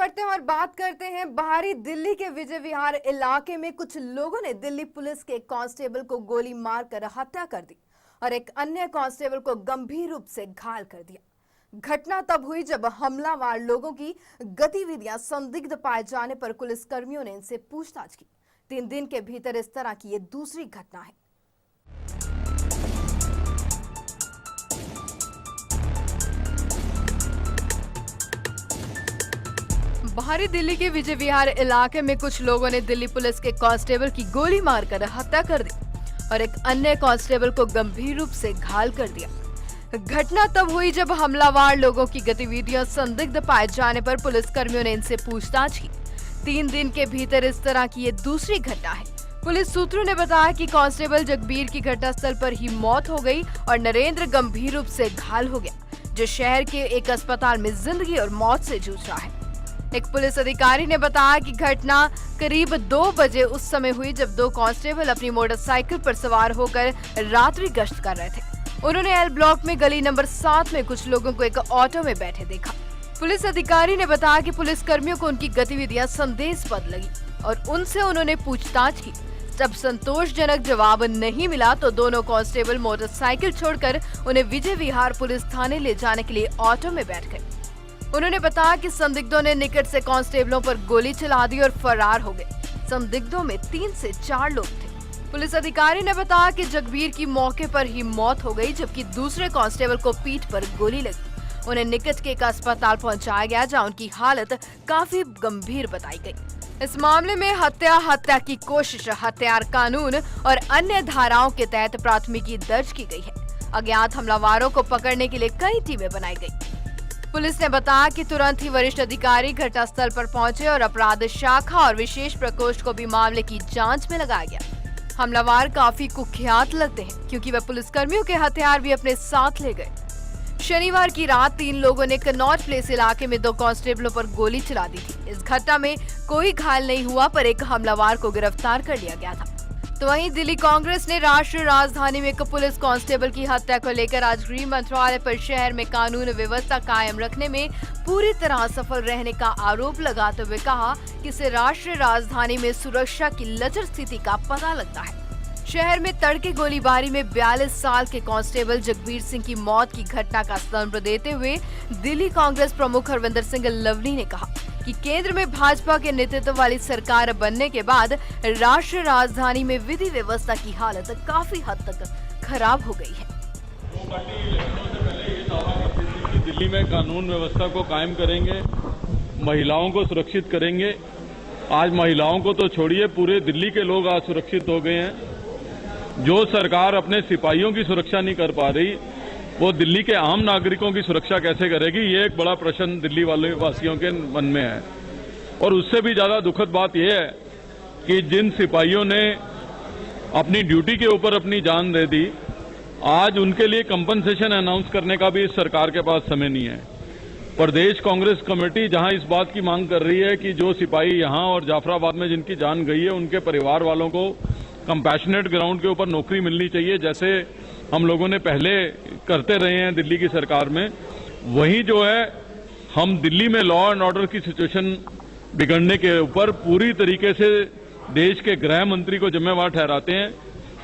बढ़ते हैं और बात करते हैं बाहरी दिल्ली के विजय विहार इलाके में कुछ लोगों ने दिल्ली पुलिस के एक कांस्टेबल को गोली मारकर हत्या कर दी और एक अन्य कांस्टेबल को गंभीर रूप से घायल कर दिया। घटना तब हुई जब हमलावर लोगों की गतिविधियां संदिग्ध पाए जाने पर पुलिस कर्मियों ने इनसे पूछताछ की। 3 दिन के भीतर इस तरह की ये दूसरी घटना है। बाहरी दिल्ली के विजय विहार इलाके में कुछ लोगों ने दिल्ली पुलिस के कांस्टेबल की गोली मारकर हत्या कर दी और एक अन्य कांस्टेबल को गंभीर रूप से घायल कर दिया। घटना तब हुई जब हमलावर लोगों की गतिविधियां संदिग्ध पाए जाने पर पुलिस कर्मियों ने इनसे पूछताछ की। 3 दिन के भीतर इस तरह की ये दूसरी घटना है। पुलिस सूत्रों ने बताया कि कांस्टेबल जगबीर की घटनास्थल पर ही मौत हो गई और नरेंद्र गंभीर रूप से घायल हो गया, जो शहर के एक अस्पताल में जिंदगी और मौत से जूझ रहा है। एक पुलिस अधिकारी ने बताया कि घटना करीब 2 बजे उस समय हुई जब 2 कांस्टेबल अपनी मोटरसाइकिल पर सवार होकर रात्रि गश्त कर रहे थे। उन्होंने एल ब्लॉक में गली नंबर 7 में कुछ लोगों को एक ऑटो में बैठे देखा। पुलिस अधिकारी ने बताया कि पुलिस कर्मियों को उनकी गतिविधियां संदेहास्पद लगी और उनसे उन्होंने पूछताछ की। जब संतोषजनक जवाब नहीं मिला तो दोनों कांस्टेबल मोटरसाइकिल छोड़कर उन्हें विजय विहार पुलिस थाने ले जाने के लिए ऑटो में बैठ गए। उन्होंने बताया कि संदिग्धों ने निकट से कांस्टेबलों पर गोली चला दी और फरार हो गए। संदिग्धों में 3 से 4 लोग थे। पुलिस अधिकारी ने बताया कि जगबीर की मौके पर ही मौत हो गई, जबकि दूसरे कांस्टेबल को पीठ पर गोली लगी। उन्हें निकट के एक अस्पताल पहुंचाया गया, जहां उनकी हालत काफी गंभीर बताई गई। इस मामले में हत्या की कोशिश, हत्यार कानून और अन्य धाराओं के तहत प्राथमिकी दर्ज की गई है। अज्ञात हमलावरों को पकड़ने के लिए कई टीमें बनाई गई। पुलिस ने बताया कि तुरंत ही वरिष्ठ अधिकारी घटनास्थल पर पहुंचे और अपराध शाखा और विशेष प्रकोष्ठ को भी मामले की जांच में लगाया गया। हमलावर काफी कुख्यात लगते हैं, क्योंकि वे पुलिसकर्मियों के हथियार भी अपने साथ ले गए। शनिवार की रात 3 लोगों ने कनॉट प्लेस इलाके में 2 कांस्टेबलों पर गोली चला दी थी। इस घटना में कोई घायल नहीं हुआ, पर एक हमलावर को गिरफ्तार कर लिया गया था। तो वहीं दिल्ली कांग्रेस ने राष्ट्रीय राजधानी में एक पुलिस कांस्टेबल की हत्या को लेकर आज गृह मंत्रालय पर शहर में कानून व्यवस्था कायम रखने में पूरी तरह सफल रहने का आरोप लगाते हुए कहा कि इससे राष्ट्रीय राजधानी में सुरक्षा की लचर स्थिति का पता लगता है। शहर में तड़के गोलीबारी में 42 साल के कांस्टेबल जगबीर सिंह की मौत की घटना का संदर्भ देते हुए दिल्ली कांग्रेस प्रमुख हरविंदर सिंह लवली ने कहा कि केंद्र में भाजपा के नेतृत्व वाली सरकार बनने के बाद राष्ट्रीय राजधानी में विधि व्यवस्था की हालत काफी हद तक खराब हो गई है। दिल्ली में कानून व्यवस्था को कायम करेंगे, महिलाओं को सुरक्षित करेंगे। आज महिलाओं को तो छोड़िए, पूरे दिल्ली के लोग आज सुरक्षित हो गए हैं। जो सरकार अपने सिपाहियों की सुरक्षा नहीं कर पा रही, वो दिल्ली के आम नागरिकों की सुरक्षा कैसे करेगी? ये एक बड़ा प्रश्न दिल्ली वाले वासियों के मन में है। और उससे भी ज्यादा दुखद बात यह है कि जिन सिपाहियों ने अपनी ड्यूटी के ऊपर अपनी जान दे दी, आज उनके लिए कंपनसेशन अनाउंस करने का भी इस सरकार के पास समय नहीं है। प्रदेश कांग्रेस कमेटी जहां इस बात की मांग कर रही है कि जो सिपाही यहां और जाफराबाद में जिनकी जान गई है, उनके परिवार वालों को कंपैशनेट ग्राउंड के ऊपर नौकरी मिलनी चाहिए, जैसे हम लोगों ने पहले करते रहे हैं दिल्ली की सरकार में। वहीं जो है, हम दिल्ली में लॉ एंड ऑर्डर की सिचुएशन बिगड़ने के ऊपर पूरी तरीके से देश के गृह मंत्री को जिम्मेवार ठहराते हैं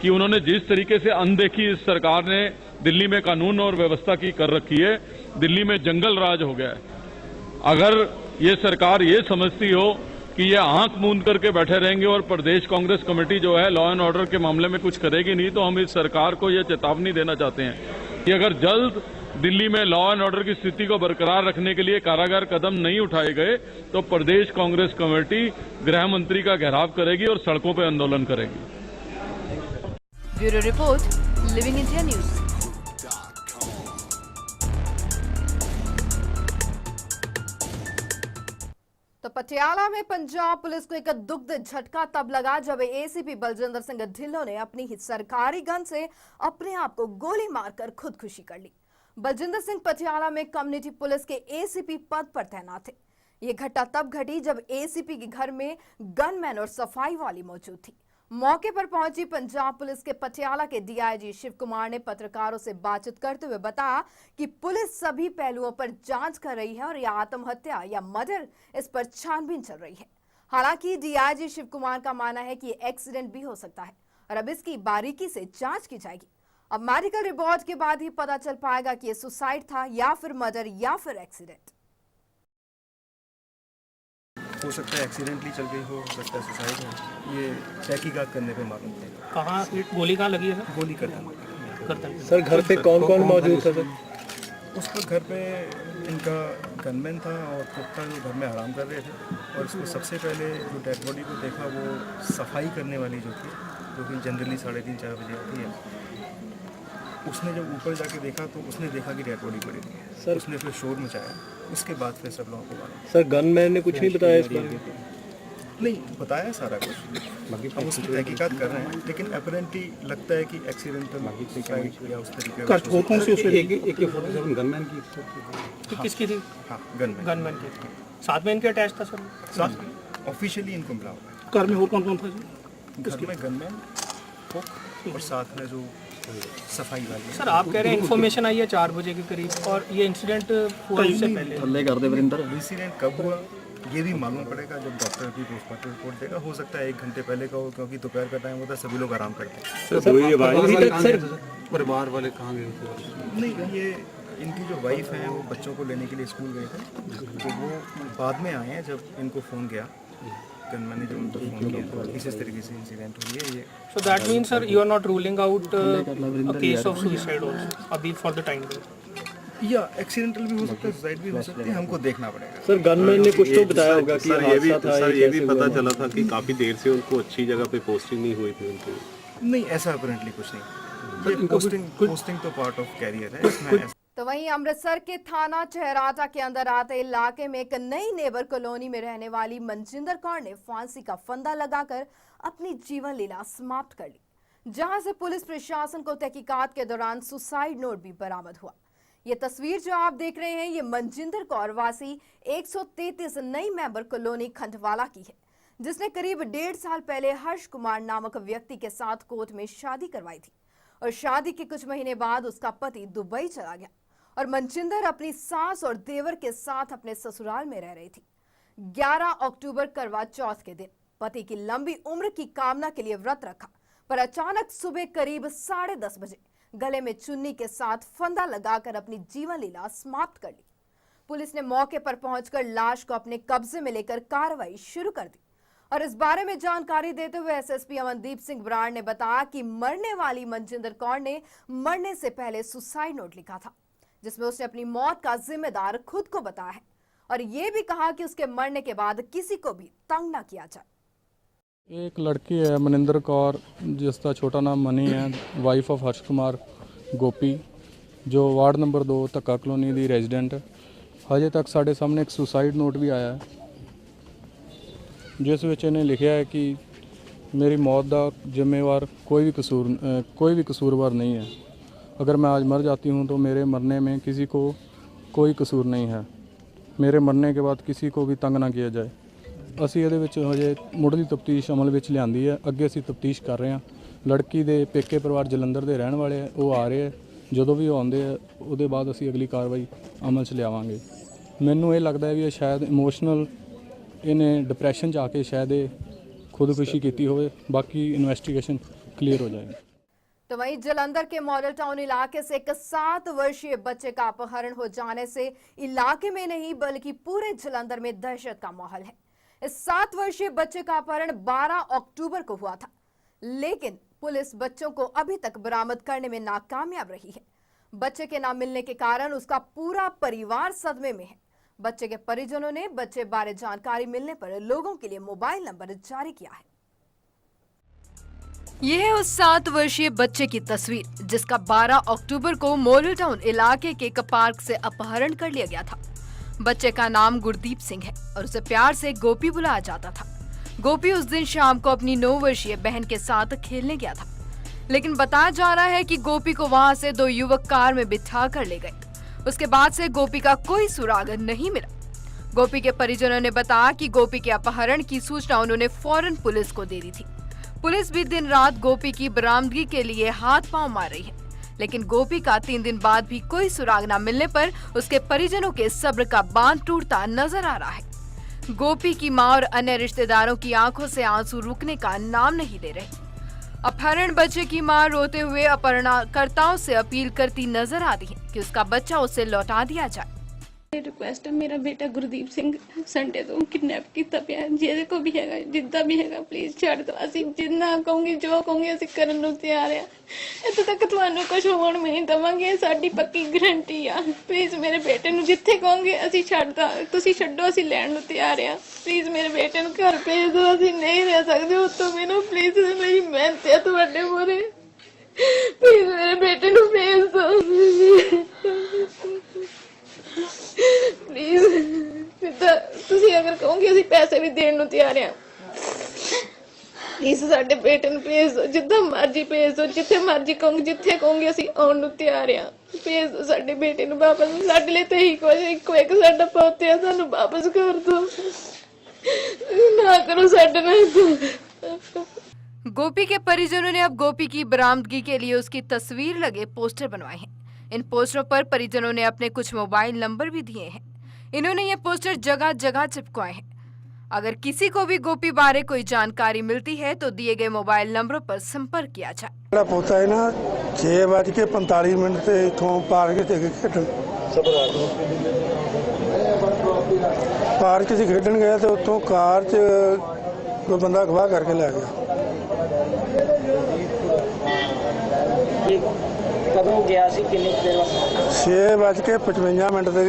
कि उन्होंने जिस तरीके से अनदेखी इस सरकार ने दिल्ली में कानून और व्यवस्था की कर रखी है, दिल्ली में जंगल राज हो गया है। अगर ये सरकार ये समझती हो कि ये आंख मूंद करके बैठे रहेंगे और प्रदेश कांग्रेस कमेटी जो है लॉ एंड ऑर्डर के मामले में कुछ करेगी नहीं, तो हम इस सरकार को ये चेतावनी देना चाहते हैं कि अगर जल्द दिल्ली में लॉ एंड ऑर्डर की स्थिति को बरकरार रखने के लिए कारागार कदम नहीं उठाए गए, तो प्रदेश कांग्रेस कमेटी गृह मंत्री का घेराव करेगी और सड़कों पर आंदोलन करेगी। Bureau report, living India news. तो पटियाला में पंजाब पुलिस को एक दुग्ध झटका तब लगा जब एसीपी बलजिंदर सिंह ढिल्लों ने अपनी ही सरकारी गन से अपने आप को गोली मारकर खुदकुशी कर ली। बलजिंदर सिंह पटियाला में कम्युनिटी पुलिस के एसीपी पद पर तैनात थे। ये घटना तब घटी जब एसीपी के घर में गनमैन और सफाई वाली मौजूद थी। मौके पर पहुंची पंजाब पुलिस के पटियाला के डीआईजी शिव कुमार ने पत्रकारों से बातचीत करते हुए बताया कि पुलिस सभी पहलुओं पर जांच कर रही है और यह आत्महत्या या मर्डर, इस पर छानबीन चल रही है। हालांकि डीआईजी शिव कुमार का मानना है कि ये एक्सीडेंट भी हो सकता है और अब इसकी बारीकी से जांच की जाएगी। अब मेडिकल रिपोर्ट के बाद ही पता चल पाएगा कि ये सुसाइड था या फिर मर्डर या फिर एक्सीडेंट। हो सकता है एक्सीडेंटली चल गई हो सकता है सुसाइड है, ये तहकीकात करने पे मालूम पड़ेगा। कहाँ गोली कहाँ लगी है सर? गोली करता सर घर पे कौन कौन मौजूद था सर? उस पर घर पे इनका गनमैन था और कुत्ता जो घर में आराम कर रहे थे, और इसको सबसे पहले जो डेड बॉडी को देखा वो सफाई करने वाली जो थी, जो कि जनरली 3:30-4 बजे आती है, उसने जब ऊपर जाके देखा तो उसने देखा कि डेड बॉडी पड़ी थी सर। उसने फिर शोर मचाया, उसके बाद फिर सब लोगों को मालूम। सर गनमैन ने कुछ नहीं बताया इस बारे में? नहीं बताया सारा कुछ, हम उसकी तहकीकात कर रहे हैं, लेकिन अपरेंटली लगता है कि एक्सीडेंटल सुसाइड या उस तरीके का कौन सी उसमें एक गनमैन की किसकी थी? हाँ गनमैन की थी। साथ में इनके अटैच था सर? साथ में ऑफिशियली इनको मिला हुआ है। घर में और कौन कौन था जी? घर में गनमैन, कुक और साथ में जो सफाई वाली। सर आप कह रहे हैं इन्फॉर्मेशन आई है 4 बजे के करीब, और ये इंसिडेंट हुआ उससे पहले। इंसिडेंट कब हुआ ये भी मालूम पड़ेगा जब डॉक्टर भी पोस्टमार्टम रिपोर्ट देगा। हो सकता है 1 घंटे पहले का हो, क्योंकि दोपहर का टाइम होता है, सभी लोग आराम करते हैं। परिवार वाले कहाँ गए थे? नहीं, ये इनकी जो वाइफ है वो बच्चों को लेने के लिए स्कूल गए थे, तो वो बाद में आए हैं जब इनको फ़ोन गया, मैंने जो उनको फ़ोन किया, इस तरीके से इंसिडेंट हुई है ये। So that means sir you are not ruling out a case of suicide also अभी फॉर द टाइम बेइंग? या एक्सीडेंटल भी हो सकता है, सुसाइड भी हो सकती है, हमको देखना पड़ेगा। सर गनमैन ने कुछ तो बताया होगा कि सर ये भी पता चला था कि काफी देर से उनको अच्छी जगह पे पोस्टिंग नहीं हुई थी उनकी। नहीं, ऐसा अपरेंटली कुछ नहीं, ये पोस्टिंग तो पार्ट ऑफ कैरियर है इसमें। तो वहीं अमृतसर के थाना चहराता के अंदर आते इलाके में एक नई नेबर कॉलोनी में रहने वाली मनजिंदर कौर ने फांसी का फंदा लगाकर अपनी जीवन लीला समाप्त कर ली, जहां से पुलिस प्रशासन को तहकीकात के दौरान सुसाइड नोट भी बरामद हुआ। ये तस्वीर जो आप देख रहे हैं, ये मनजिंदर कौर वासी 133 नई मेंबर कॉलोनी खंडवाला की है, जिसने करीब 1.5 साल पहले हर्ष कुमार नामक व्यक्ति के साथ कोर्ट में शादी करवाई थी, और शादी के कुछ महीने बाद उसका पति दुबई चला गया और मनजिंदर अपनी सास और देवर के साथ अपने ससुराल में रह रही थी। 11 अक्टूबर करवा चौथ के दिन पति की लंबी उम्र की कामना के लिए व्रत रखा, पर अचानक सुबह करीब 10:30 बजे गले में चुन्नी के साथ फंदा लगाकर अपनी जीवन लीला समाप्त कर ली। पुलिस ने मौके पर पहुंचकर लाश को अपने कब्जे में लेकर कार्रवाई शुरू कर दी, और इस बारे में जानकारी देते हुए एसएसपी अमनदीप सिंह बराड़ ने बताया कि मरने वाली मनजिंदर कौर ने मरने से पहले सुसाइड नोट लिखा था, जिसमें उसने अपनी मौत का जिम्मेदार खुद को बताया है, और ये भी कहा कि उसके मरने के बाद किसी को भी तंग न किया जाए। एक लड़की है मनिंदर कौर, जिसका छोटा नाम मनी है, वाइफ ऑफ हर्ष कुमार गोपी, जो वार्ड नंबर 2 धक्का कलोनी की रेजिडेंट है। हजे तक साढ़े सामने एक सुसाइड नोट भी आया है, जिस विच इन्हें लिखा है कि मेरी मौत का जिम्मेवार कोई भी कसूरवार नहीं है। अगर मैं आज मर जाती हूँ तो मेरे मरने में किसी को कोई कसूर नहीं है। मेरे मरने के बाद किसी को भी तंग ना किया जाए। ਅਸੀਂ ਇਹਦੇ ਵਿੱਚ ਹਜੇ ਮੁੱਢਲੀ ਤਫਤੀਸ਼ ਅਮਲ ਵਿੱਚ ਲਿਆਂਦੀ ਹੈ, ਅੱਗੇ ਅਸੀਂ ਤਫਤੀਸ਼ ਕਰ ਰਹੇ ਹਾਂ। ਲੜਕੀ ਦੇ ਪੇਕੇ ਪਰਿਵਾਰ ਜਲੰਧਰ ਦੇ ਰਹਿਣ ਵਾਲੇ ਆ, ਉਹ ਆ ਰਹੇ ਆ, ਜਦੋਂ ਵੀ ਉਹ ਆਉਂਦੇ ਆ ਉਹਦੇ ਬਾਅਦ ਅਸੀਂ ਅਗਲੀ ਕਾਰਵਾਈ ਅਮਲ 'ਚ ਲਿਆਵਾਂਗੇ। ਮੈਨੂੰ ਇਹ ਲੱਗਦਾ ਵੀ ਇਹ ਸ਼ਾਇਦ ਇਮੋਸ਼ਨਲ ਇਹਨੇ ਡਿਪਰੈਸ਼ਨ 'ਚ ਆ ਕੇ ਸ਼ਾਇਦ ਇਹ ਖੁਦਕੁਸ਼ੀ ਕੀਤੀ ਹੋਵੇ, ਬਾਕੀ ਇਨਵੈਸਟੀਗੇਸ਼ਨ क्लियर हो जाएगी। तो वहीं जलंधर के मॉडल टाउन इलाके से एक 7 वर्षीय बच्चे का अपहरण हो जाने से इलाके में नहीं बल्कि पूरे जलंधर में दहशत का माहौल है। इस 7 वर्षीय बच्चे का अपहरण 12 अक्टूबर को हुआ था, लेकिन पुलिस बच्चों को अभी तक बरामद करने में नाकामयाब रही है। बच्चे के ना मिलने के कारण उसका पूरा परिवार सदमे में है। बच्चे के परिजनों ने बच्चे बारे जानकारी मिलने पर लोगों के लिए मोबाइल नंबर जारी किया है। यह है उस 7 वर्षीय बच्चे की तस्वीर, जिसका 12 अक्टूबर को मॉडल टाउन इलाके के एक पार्क से अपहरण कर लिया गया था। बच्चे का नाम गुरदीप सिंह है और उसे प्यार से गोपी बुलाया जाता था। गोपी उस दिन शाम को अपनी 9 वर्षीय बहन के साथ खेलने गया था, लेकिन बताया जा रहा है कि गोपी को वहां से 2 युवक कार में बिठा कर ले गए। उसके बाद से गोपी का कोई सुराग नहीं मिला। गोपी के परिजनों ने बताया कि गोपी के अपहरण की सूचना उन्होंने फौरन पुलिस को दे दी थी। पुलिस भी दिन रात गोपी की बरामदगी के लिए हाथ पांव मार रही है, लेकिन गोपी का 3 दिन बाद भी कोई सुराग न मिलने पर उसके परिजनों के सब्र का बांध टूटता नजर आ रहा है। गोपी की मां और अन्य रिश्तेदारों की आंखों से आंसू रुकने का नाम नहीं ले रहे। अपहरण बच्चे की मां रोते हुए अपहरणकर्ताओं से अपील करती नजर आती है कि उसका बच्चा उसे लौटा दिया जाए। रिक्वेस्ट है, मेरा बेटा गुरदीप सिंह संडे तो किडनैप किया पिया, ਜਿਹਦੇ ਕੋ ਵੀ ਹੈਗਾ ਜਿੱਦਾਂ ਵੀ ਹੈਗਾ ਪਲੀਜ਼ ਛੱਡ ਦਿਓ। ਅਸੀਂ ਜਿੰਨਾ ਕਹੋਗੇ ਜੋ ਕਹੋਗੇ ਅਸੀਂ ਕਰਨ ਨੂੰ ਤਿਆਰ ਆ। ਇੱਥੇ ਤੱਕ ਤੁਹਾਨੂੰ ਕੁਝ ਹੋਣ ਨਹੀਂ ਦਵਾਂਗੇ, ਸਾਡੀ ਪੱਕੀ ਗਰੰਟੀ ਆ। ਪਲੀਜ਼ ਮੇਰੇ ਬੇਟੇ ਨੂੰ ਜਿੱਥੇ ਕਹੋਗੇ ਅਸੀਂ ਛੱਡਦਾ, ਤੁਸੀਂ ਛੱਡੋ, ਅਸੀਂ ਲੈਣ ਨੂੰ ਤਿਆਰ ਆ। ਪਲੀਜ਼ ਮੇਰੇ ਬੇਟੇ ਨੂੰ ਘਰ ਭੇਜ ਦਿਓ, ਅਸੀਂ ਨਹੀਂ ਰਹਿ ਸਕਦੇ ਉੱਤੋਂ ਬਿਨਾਂ। ਪਲੀਜ਼ ਮੇਰੀ ਮਿਹਨਤ ਹੈ ਤੁਹਾਡੇ ਮੂਹਰੇ, ਪਲੀਜ਼ ਮੇਰੇ ਬੇਟੇ ਨੂੰ ਭੇਜ ਦਿਓ ਪਲੀਜ਼। ਜਿੱਦਾਂ ਤੁਸੀਂ ਅਗਰ ਕਹੋਗੇ ਅਸੀਂ ਪੈਸੇ ਵੀ ਦੇਣ ਨੂੰ ਤਿਆਰ ਆ। ਪਲੀਜ਼ ਸਾਡੇ ਬੇਟੇ ਨੂੰ ਭੇਜ ਦਿਓ, ਜਿੱਦਾਂ ਮਰਜ਼ੀ ਭੇਜ ਦਿਓ, ਜਿੱਥੇ ਮਰਜ਼ੀ ਕਹੋਗੇ, ਜਿੱਥੇ ਕਹੋਗੇ ਅਸੀਂ ਆਉਣ ਨੂੰ ਤਿਆਰ ਆ। ਭੇਜ ਦਿਓ ਸਾਡੇ ਬੇਟੇ ਨੂੰ ਵਾਪਸ। ਸਾਡੇ ਲਈ ਤਾਂ ਇਹੀ ਕੁਝ ਇੱਕੋ ਇੱਕ ਸਾਡਾ ਪੁੱਤ ਆ, ਸਾਨੂੰ ਵਾਪਸ ਕਰ ਦਿਓ, ਨਾ ਕਰੋ ਸਾਡੇ ਨਾਲ। गोपी के परिजनों ने अब गोपी की बरामदगी के लिए उसकी तस्वीर लगे पोस्टर बनवाए हैं। इन पोस्टरों पर परिजनों ने अपने कुछ मोबाइल नंबर भी दिए हैं। इन्होंने ये पोस्टर जगह जगह चिपकवाए हैं। अगर किसी को भी गोपी बारे कोई जानकारी मिलती है तो दिए गए मोबाइल नंबरों पर संपर्क किया जाए। मेरा पोता है ना 6:45 से इथों पार्क से खेडन गया तो उतों कार च कोई बंदा अगवा करके ले गया। कदों गया सी किन्नी देर वास्ते? 6:55 ਤੇ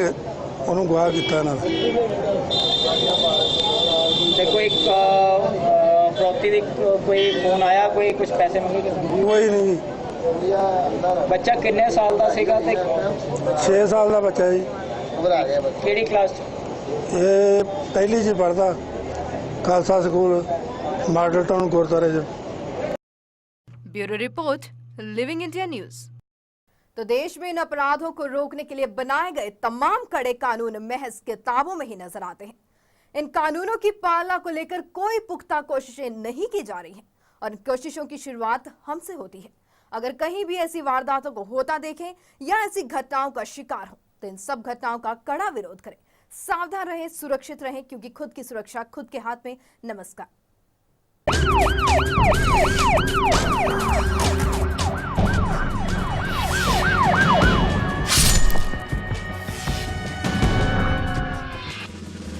ਉਹਨੂੰ ਗਵਾ ਕੀਤਾ ਨਾਲ। ਤੇ ਕੋਈ ਪ੍ਰੋਪਰਟੀ ਦੀ ਕੋਈ ਫੋਨ ਆਇਆ, ਕੋਈ ਕੁਝ ਪੈਸੇ ਮੰਗੇ? ਕੋਈ ਨਹੀਂ। ਬੱਚਾ ਕਿੰਨੇ ਸਾਲ ਦਾ ਸੀਗਾ ਤੇ 6 ਸਾਲ ਦਾ ਬੱਚਾ ਜੀ। ਕਿਹੜੀ ਕਲਾਸ ਚ? ਇਹ ਪਹਿਲੀ ਚ ਪੜਦਾ, ਖਾਲਸਾ ਸਕੂਲ ਮਾਡਲ ਟਾਊਨ ਗੁਰਦੁਆਰੇ ਚ। Bureau report, living India news. तो देश में इन अपराधों को रोकने के लिए बनाए गए तमाम कड़े कानून महज किताबों में ही नजर आते हैं। इन कानूनों की पालना को लेकर कोई पुख्ता कोशिशें नहीं की जा रही हैं और इन कोशिशों की शुरुआत हमसे होती है। अगर कहीं भी ऐसी वारदातों को होता देखें या ऐसी घटनाओं का शिकार हो तो इन सब घटनाओं का कड़ा विरोध करें, सावधान रहें, सुरक्षित रहें, क्योंकि खुद की सुरक्षा खुद के हाथ में। नमस्कार।